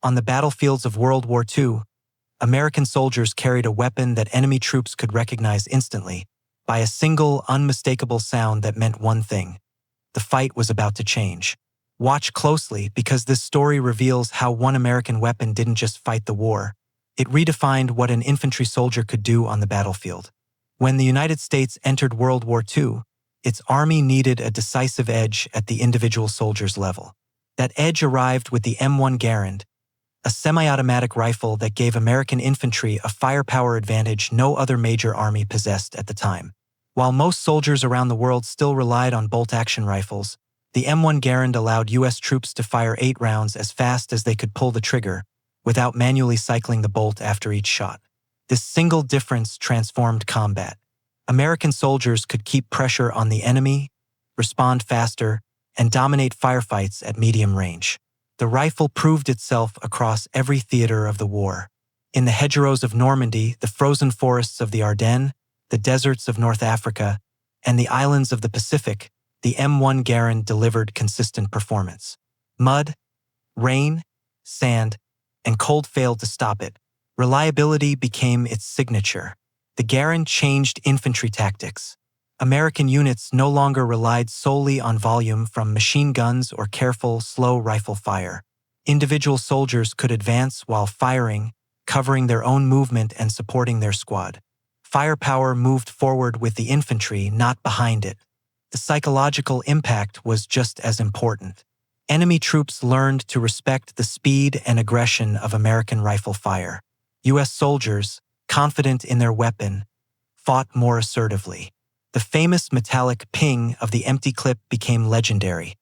On the battlefields of World War II, American soldiers carried a weapon that enemy troops could recognize instantly by a single, unmistakable sound that meant one thing: the fight was about to change. Watch closely, because this story reveals how one American weapon didn't just fight the war, it redefined what an infantry soldier could do on the battlefield. When the United States entered World War II, its army needed a decisive edge at the individual soldier's level. That edge arrived with the M1 Garand, a semi-automatic rifle that gave American infantry a firepower advantage no other major army possessed at the time. While most soldiers around the world still relied on bolt-action rifles, the M1 Garand allowed U.S. troops to fire 8 rounds as fast as they could pull the trigger, without manually cycling the bolt after each shot. This single difference transformed combat. American soldiers could keep pressure on the enemy, respond faster, and dominate firefights at medium range. The rifle proved itself across every theater of the war. In the hedgerows of Normandy, the frozen forests of the Ardennes, the deserts of North Africa, and the islands of the Pacific, the M1 Garand delivered consistent performance. Mud, rain, sand, and cold failed to stop it. Reliability became its signature. The Garand changed infantry tactics. American units no longer relied solely on volume from machine guns or careful, slow rifle fire. Individual soldiers could advance while firing, covering their own movement and supporting their squad. Firepower moved forward with the infantry, not behind it. The psychological impact was just as important. Enemy troops learned to respect the speed and aggression of American rifle fire. U.S. soldiers, confident in their weapon, fought more assertively. The famous metallic ping of the empty clip became legendary.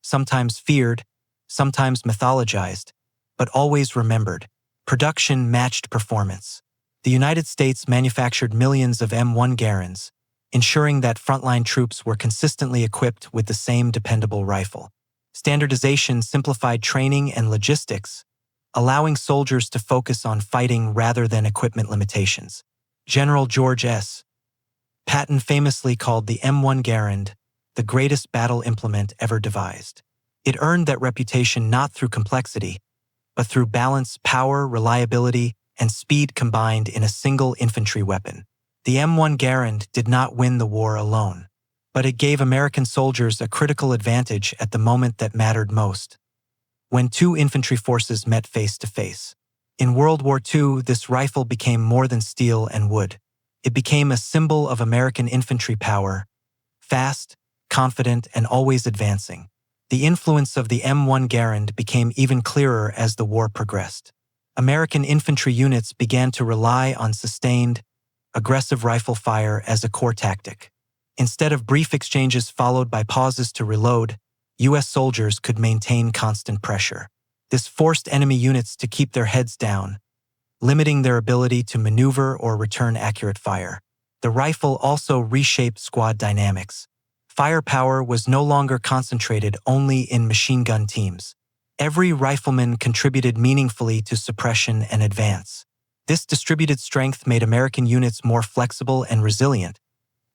Sometimes feared, sometimes mythologized, but always remembered. Production matched performance. The United States manufactured millions of M1 Garands, ensuring that frontline troops were consistently equipped with the same dependable rifle. Standardization simplified training and logistics, allowing soldiers to focus on fighting rather than equipment limitations. General George S. Patton famously called the M1 Garand the greatest battle implement ever devised. It earned that reputation not through complexity, but through balance, power, reliability, and speed combined in a single infantry weapon. The M1 Garand did not win the war alone, but it gave American soldiers a critical advantage at the moment that mattered most: when two infantry forces met face to face. In World War II, this rifle became more than steel and wood. It became a symbol of American infantry power, fast, confident, and always advancing. The influence of the M1 Garand became even clearer as the war progressed. American infantry units began to rely on sustained, aggressive rifle fire as a core tactic. Instead of brief exchanges followed by pauses to reload, U.S. soldiers could maintain constant pressure. This forced enemy units to keep their heads down, limiting their ability to maneuver or return accurate fire. The rifle also reshaped squad dynamics. Firepower was no longer concentrated only in machine gun teams. Every rifleman contributed meaningfully to suppression and advance. This distributed strength made American units more flexible and resilient,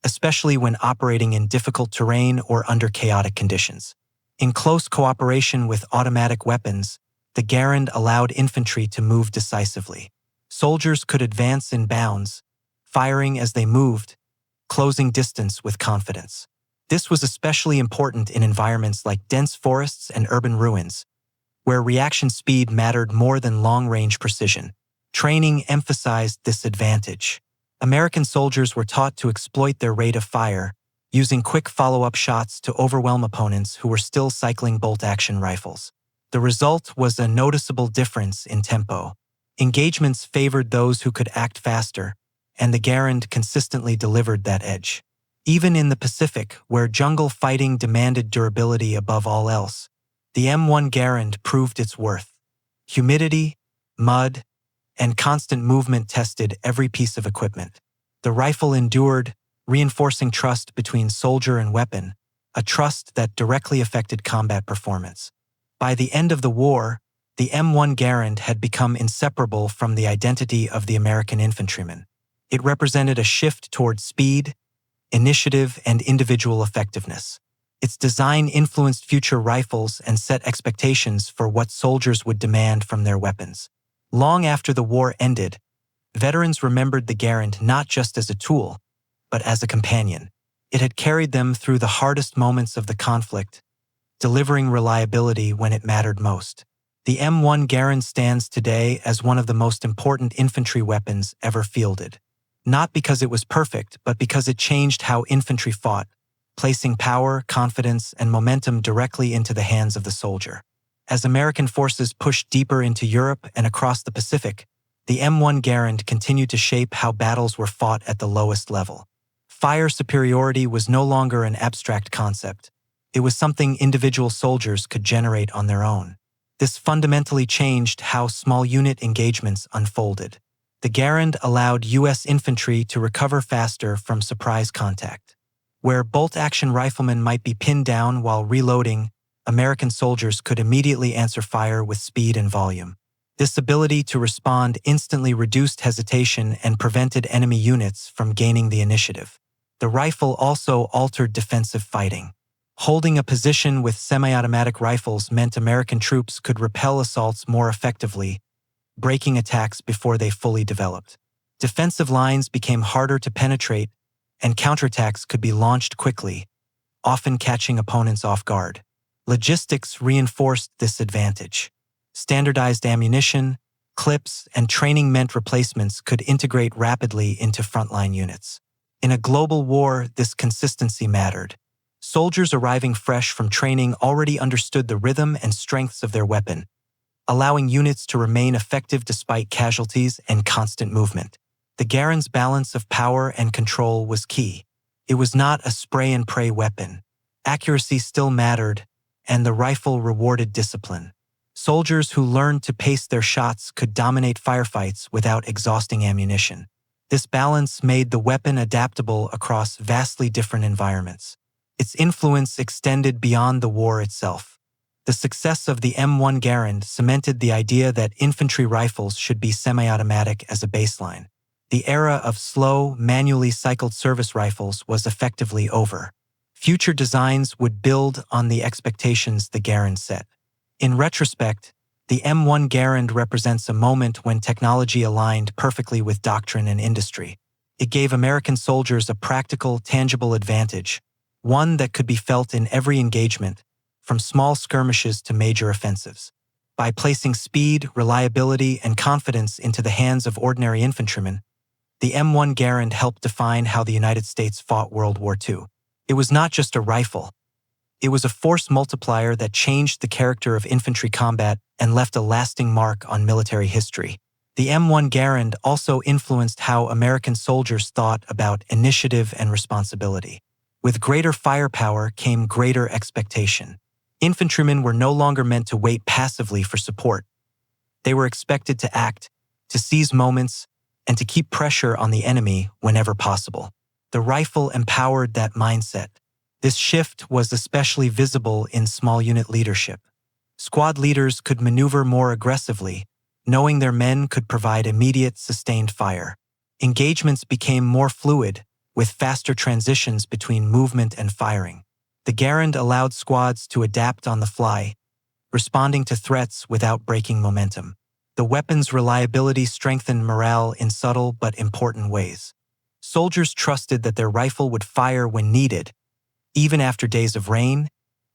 especially when operating in difficult terrain or under chaotic conditions. In close cooperation with automatic weapons, the Garand allowed infantry to move decisively. Soldiers could advance in bounds, firing as they moved, closing distance with confidence. This was especially important in environments like dense forests and urban ruins, where reaction speed mattered more than long-range precision. Training emphasized this advantage. American soldiers were taught to exploit their rate of fire, using quick follow-up shots to overwhelm opponents who were still cycling bolt-action rifles. The result was a noticeable difference in tempo. Engagements favored those who could act faster, and the Garand consistently delivered that edge. Even in the Pacific, where jungle fighting demanded durability above all else, the M1 Garand proved its worth. Humidity, mud, and constant movement tested every piece of equipment. The rifle endured, reinforcing trust between soldier and weapon, a trust that directly affected combat performance. By the end of the war, the M1 Garand had become inseparable from the identity of the American infantryman. It represented a shift toward speed, initiative, and individual effectiveness. Its design influenced future rifles and set expectations for what soldiers would demand from their weapons. Long after the war ended, veterans remembered the Garand not just as a tool, but as a companion. It had carried them through the hardest moments of the conflict, delivering reliability when it mattered most. The M1 Garand stands today as one of the most important infantry weapons ever fielded. Not because it was perfect, but because it changed how infantry fought, placing power, confidence, and momentum directly into the hands of the soldier. As American forces pushed deeper into Europe and across the Pacific, the M1 Garand continued to shape how battles were fought at the lowest level. Fire superiority was no longer an abstract concept. It was something individual soldiers could generate on their own. This fundamentally changed how small unit engagements unfolded. The Garand allowed U.S. infantry to recover faster from surprise contact. Where bolt-action riflemen might be pinned down while reloading, American soldiers could immediately answer fire with speed and volume. This ability to respond instantly reduced hesitation and prevented enemy units from gaining the initiative. The rifle also altered defensive fighting. Holding a position with semi-automatic rifles meant American troops could repel assaults more effectively, breaking attacks before they fully developed. Defensive lines became harder to penetrate, and counterattacks could be launched quickly, often catching opponents off guard. Logistics reinforced this advantage. Standardized ammunition, clips, and training meant replacements could integrate rapidly into frontline units. In a global war, this consistency mattered. Soldiers arriving fresh from training already understood the rhythm and strengths of their weapon, allowing units to remain effective despite casualties and constant movement. The Garand's balance of power and control was key. It was not a spray-and-pray weapon. Accuracy still mattered, and the rifle rewarded discipline. Soldiers who learned to pace their shots could dominate firefights without exhausting ammunition. This balance made the weapon adaptable across vastly different environments. Its influence extended beyond the war itself. The success of the M1 Garand cemented the idea that infantry rifles should be semi-automatic as a baseline. The era of slow, manually cycled service rifles was effectively over. Future designs would build on the expectations the Garand set. In retrospect, the M1 Garand represents a moment when technology aligned perfectly with doctrine and industry. It gave American soldiers a practical, tangible advantage, one that could be felt in every engagement, from small skirmishes to major offensives. By placing speed, reliability, and confidence into the hands of ordinary infantrymen, the M1 Garand helped define how the United States fought World War II. It was not just a rifle. It was a force multiplier that changed the character of infantry combat and left a lasting mark on military history. The M1 Garand also influenced how American soldiers thought about initiative and responsibility. With greater firepower came greater expectation. Infantrymen were no longer meant to wait passively for support. They were expected to act, to seize moments, and to keep pressure on the enemy whenever possible. The rifle empowered that mindset. This shift was especially visible in small unit leadership. Squad leaders could maneuver more aggressively, knowing their men could provide immediate, sustained fire. Engagements became more fluid, with faster transitions between movement and firing. The Garand allowed squads to adapt on the fly, responding to threats without breaking momentum. The weapon's reliability strengthened morale in subtle but important ways. Soldiers trusted that their rifle would fire when needed, even after days of rain,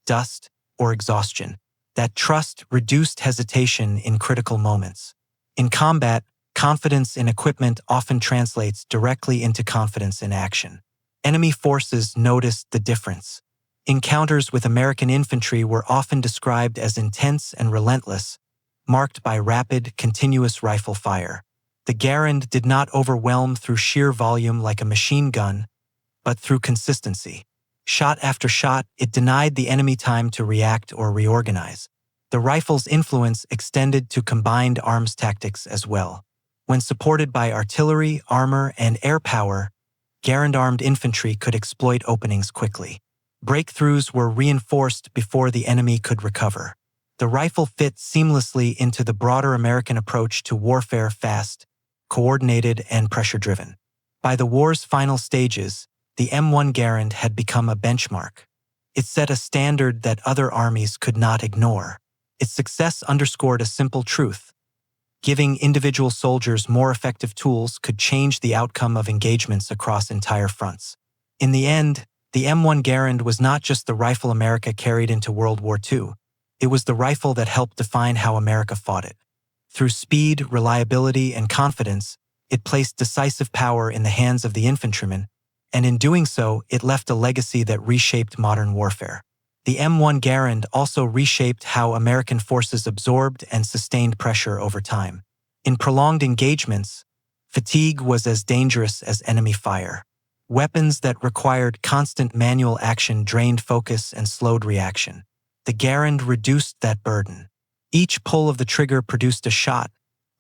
dust, or exhaustion. That trust reduced hesitation in critical moments. In combat, confidence in equipment often translates directly into confidence in action. Enemy forces noticed the difference. Encounters with American infantry were often described as intense and relentless, marked by rapid, continuous rifle fire. The Garand did not overwhelm through sheer volume like a machine gun, but through consistency. Shot after shot, it denied the enemy time to react or reorganize. The rifle's influence extended to combined arms tactics as well. When supported by artillery, armor, and air power, Garand-armed infantry could exploit openings quickly. Breakthroughs were reinforced before the enemy could recover. The rifle fit seamlessly into the broader American approach to warfare: fast, coordinated, and pressure-driven. By the war's final stages, the M1 Garand had become a benchmark. It set a standard that other armies could not ignore. Its success underscored a simple truth: giving individual soldiers more effective tools could change the outcome of engagements across entire fronts. In the end, the M1 Garand was not just the rifle America carried into World War II. It was the rifle that helped define how America fought it. Through speed, reliability, and confidence, it placed decisive power in the hands of the infantrymen, and in doing so, it left a legacy that reshaped modern warfare. The M1 Garand also reshaped how American forces absorbed and sustained pressure over time. In prolonged engagements, fatigue was as dangerous as enemy fire. Weapons that required constant manual action drained focus and slowed reaction. The Garand reduced that burden. Each pull of the trigger produced a shot,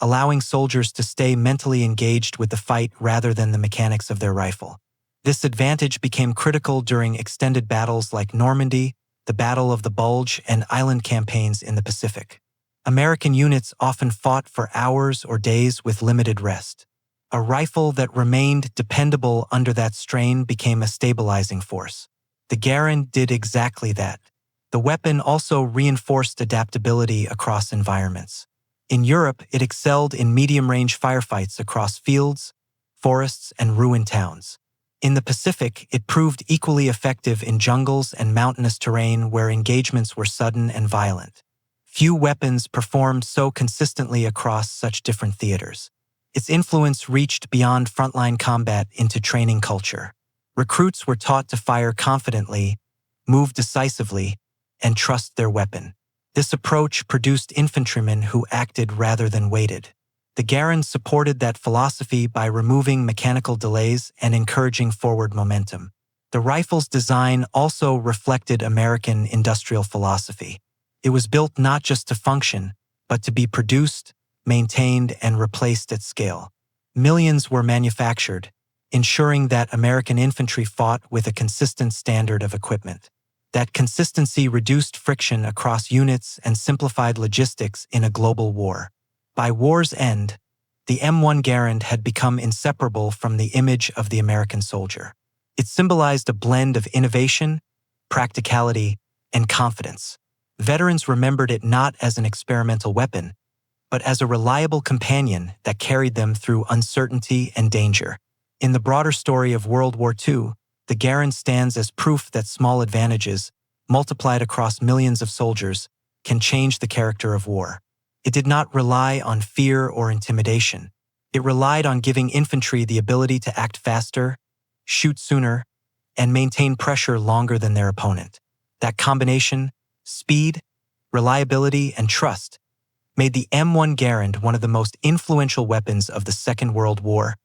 allowing soldiers to stay mentally engaged with the fight rather than the mechanics of their rifle. This advantage became critical during extended battles like Normandy, the Battle of the Bulge, and island campaigns in the Pacific. American units often fought for hours or days with limited rest. A rifle that remained dependable under that strain became a stabilizing force. The Garand did exactly that. The weapon also reinforced adaptability across environments. In Europe, it excelled in medium-range firefights across fields, forests, and ruined towns. In the Pacific, it proved equally effective in jungles and mountainous terrain where engagements were sudden and violent. Few weapons performed so consistently across such different theaters. Its influence reached beyond frontline combat into training culture. Recruits were taught to fire confidently, move decisively, and trust their weapon. This approach produced infantrymen who acted rather than waited. The Garand supported that philosophy by removing mechanical delays and encouraging forward momentum. The rifle's design also reflected American industrial philosophy. It was built not just to function, but to be produced, maintained, and replaced at scale. Millions were manufactured, ensuring that American infantry fought with a consistent standard of equipment. That consistency reduced friction across units and simplified logistics in a global war. By war's end, the M1 Garand had become inseparable from the image of the American soldier. It symbolized a blend of innovation, practicality, and confidence. Veterans remembered it not as an experimental weapon, but as a reliable companion that carried them through uncertainty and danger. In the broader story of World War II, the Garand stands as proof that small advantages, multiplied across millions of soldiers, can change the character of war. It did not rely on fear or intimidation. It relied on giving infantry the ability to act faster, shoot sooner, and maintain pressure longer than their opponent. That combination, speed, reliability, and trust, made the M1 Garand one of the most influential weapons of the Second World War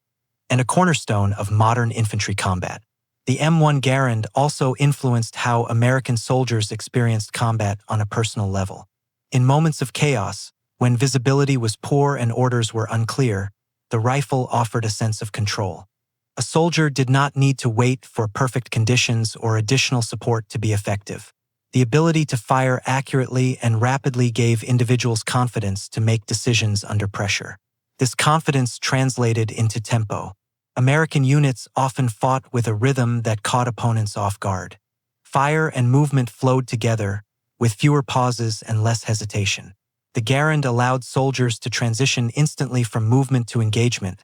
and a cornerstone of modern infantry combat. The M1 Garand also influenced how American soldiers experienced combat on a personal level. In moments of chaos, when visibility was poor and orders were unclear, the rifle offered a sense of control. A soldier did not need to wait for perfect conditions or additional support to be effective. The ability to fire accurately and rapidly gave individuals confidence to make decisions under pressure. This confidence translated into tempo. American units often fought with a rhythm that caught opponents off guard. Fire and movement flowed together, with fewer pauses and less hesitation. The Garand allowed soldiers to transition instantly from movement to engagement,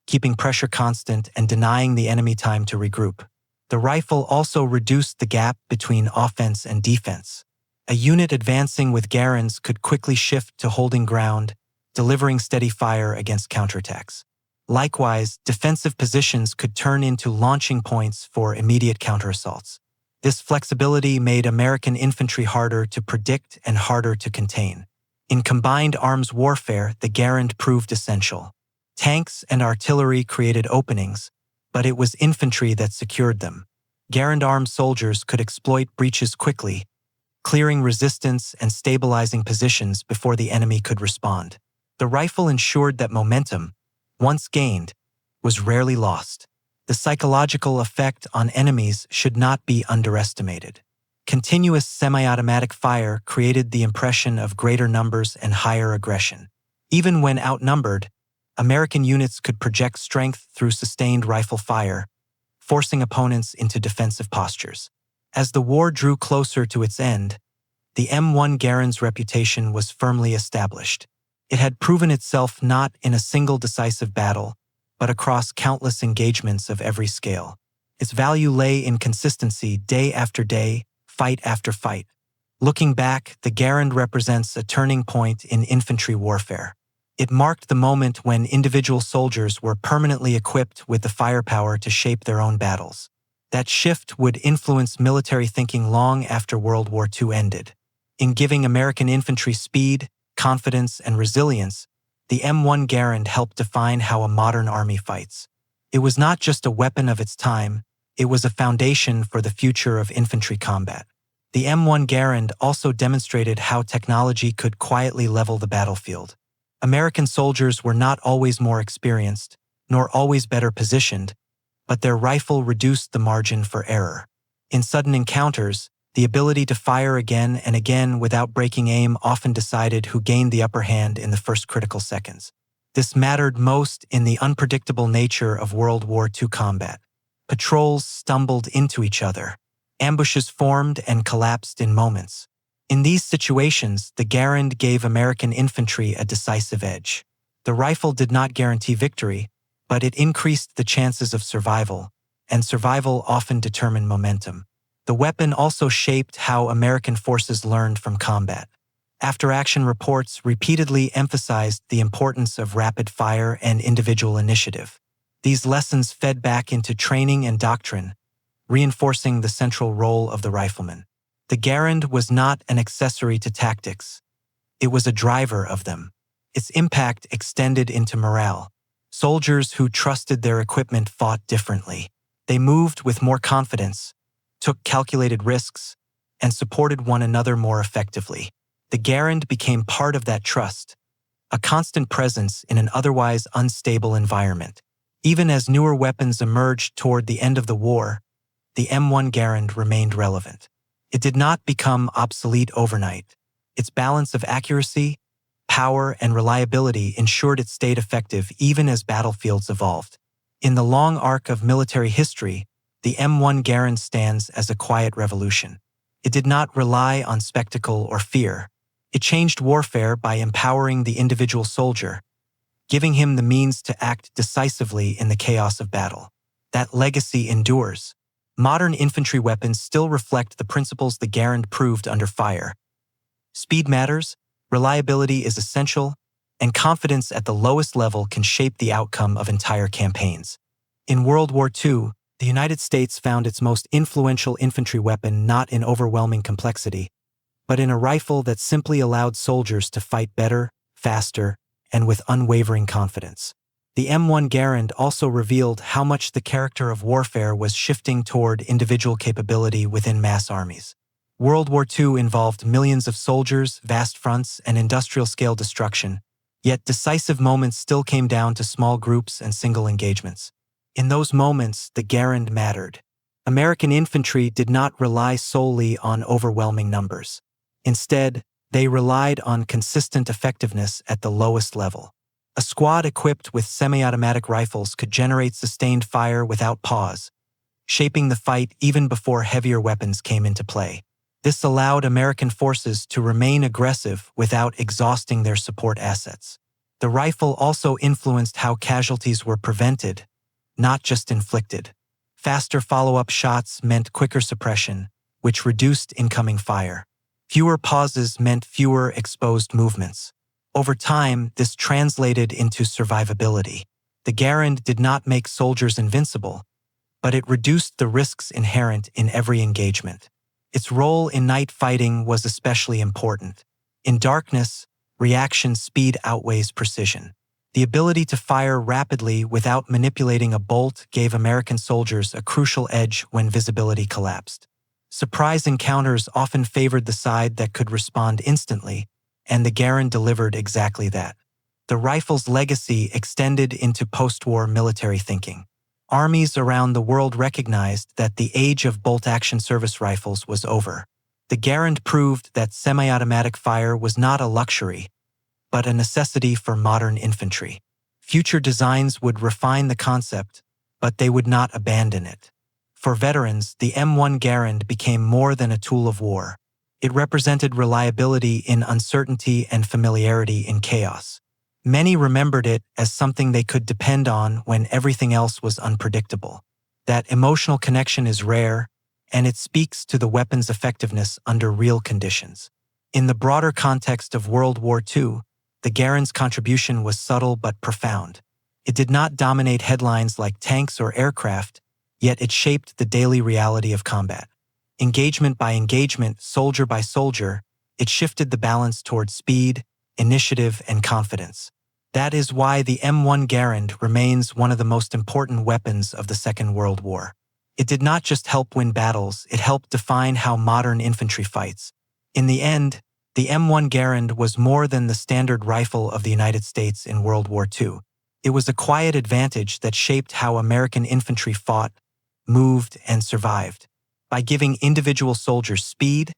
keeping pressure constant and denying the enemy time to regroup. The rifle also reduced the gap between offense and defense. A unit advancing with Garands could quickly shift to holding ground, delivering steady fire against counterattacks. Likewise, defensive positions could turn into launching points for immediate counterassaults. This flexibility made American infantry harder to predict and harder to contain. In combined arms warfare, the Garand proved essential. Tanks and artillery created openings, but it was infantry that secured them. Garand-armed soldiers could exploit breaches quickly, clearing resistance and stabilizing positions before the enemy could respond. The rifle ensured that momentum, once gained, was rarely lost. The psychological effect on enemies should not be underestimated. Continuous semi-automatic fire created the impression of greater numbers and higher aggression. Even when outnumbered, American units could project strength through sustained rifle fire, forcing opponents into defensive postures. As the war drew closer to its end, the M1 Garand's reputation was firmly established. It had proven itself not in a single decisive battle, but across countless engagements of every scale. Its value lay in consistency day after day, fight after fight. Looking back, the Garand represents a turning point in infantry warfare. It marked the moment when individual soldiers were permanently equipped with the firepower to shape their own battles. That shift would influence military thinking long after World War II ended. In giving American infantry speed, confidence, and resilience, the M1 Garand helped define how a modern army fights. It was not just a weapon of its time, it was a foundation for the future of infantry combat. The M1 Garand also demonstrated how technology could quietly level the battlefield. American soldiers were not always more experienced, nor always better positioned, but their rifle reduced the margin for error. In sudden encounters, the ability to fire again and again without breaking aim often decided who gained the upper hand in the first critical seconds. This mattered most in the unpredictable nature of World War II combat. Patrols stumbled into each other. Ambushes formed and collapsed in moments. In these situations, the Garand gave American infantry a decisive edge. The rifle did not guarantee victory, but it increased the chances of survival, and survival often determined momentum. The weapon also shaped how American forces learned from combat. After-action reports repeatedly emphasized the importance of rapid fire and individual initiative. These lessons fed back into training and doctrine, reinforcing the central role of the rifleman. The Garand was not an accessory to tactics. It was a driver of them. Its impact extended into morale. Soldiers who trusted their equipment fought differently. They moved with more confidence, took calculated risks, and supported one another more effectively. The Garand became part of that trust, a constant presence in an otherwise unstable environment. Even as newer weapons emerged toward the end of the war, the M1 Garand remained relevant. It did not become obsolete overnight. Its balance of accuracy, power, and reliability ensured it stayed effective even as battlefields evolved. In the long arc of military history, the M1 Garand stands as a quiet revolution. It did not rely on spectacle or fear. It changed warfare by empowering the individual soldier, giving him the means to act decisively in the chaos of battle. That legacy endures. Modern infantry weapons still reflect the principles the Garand proved under fire. Speed matters, reliability is essential, and confidence at the lowest level can shape the outcome of entire campaigns. In World War II, the United States found its most influential infantry weapon not in overwhelming complexity, but in a rifle that simply allowed soldiers to fight better, faster, and with unwavering confidence. The M1 Garand also revealed how much the character of warfare was shifting toward individual capability within mass armies. World War II involved millions of soldiers, vast fronts, and industrial-scale destruction, yet decisive moments still came down to small groups and single engagements. In those moments, the Garand mattered. American infantry did not rely solely on overwhelming numbers. Instead, they relied on consistent effectiveness at the lowest level. A squad equipped with semi-automatic rifles could generate sustained fire without pause, shaping the fight even before heavier weapons came into play. This allowed American forces to remain aggressive without exhausting their support assets. The rifle also influenced how casualties were prevented, not just inflicted. Faster follow-up shots meant quicker suppression, which reduced incoming fire. Fewer pauses meant fewer exposed movements. Over time, this translated into survivability. The Garand did not make soldiers invincible, but it reduced the risks inherent in every engagement. Its role in night fighting was especially important. In darkness, reaction speed outweighs precision. The ability to fire rapidly without manipulating a bolt gave American soldiers a crucial edge when visibility collapsed. Surprise encounters often favored the side that could respond instantly, and the Garand delivered exactly that. The rifle's legacy extended into post-war military thinking. Armies around the world recognized that the age of bolt-action service rifles was over. The Garand proved that semi-automatic fire was not a luxury, but a necessity for modern infantry. Future designs would refine the concept, but they would not abandon it. For veterans, the M1 Garand became more than a tool of war. It represented reliability in uncertainty and familiarity in chaos. Many remembered it as something they could depend on when everything else was unpredictable. That emotional connection is rare, and it speaks to the weapon's effectiveness under real conditions. In the broader context of World War II, the Garand's contribution was subtle but profound. It did not dominate headlines like tanks or aircraft, yet it shaped the daily reality of combat. Engagement by engagement, soldier by soldier, it shifted the balance toward speed, initiative, and confidence. That is why the M1 Garand remains one of the most important weapons of the Second World War. It did not just help win battles, it helped define how modern infantry fights. In the end, the M1 Garand was more than the standard rifle of the United States in World War II. It was a quiet advantage that shaped how American infantry fought, moved, and survived. By giving individual soldiers speed,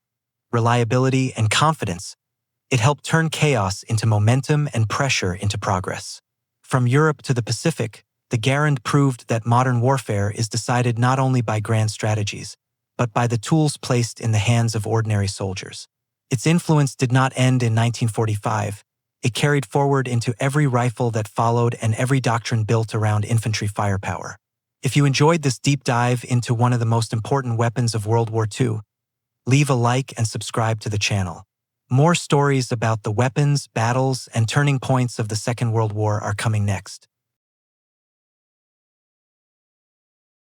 reliability, and confidence, it helped turn chaos into momentum and pressure into progress. From Europe to the Pacific, the Garand proved that modern warfare is decided not only by grand strategies, but by the tools placed in the hands of ordinary soldiers. Its influence did not end in 1945. It carried forward into every rifle that followed and every doctrine built around infantry firepower. If you enjoyed this deep dive into one of the most important weapons of World War II, leave a like and subscribe to the channel. More stories about the weapons, battles, and turning points of the Second World War are coming next.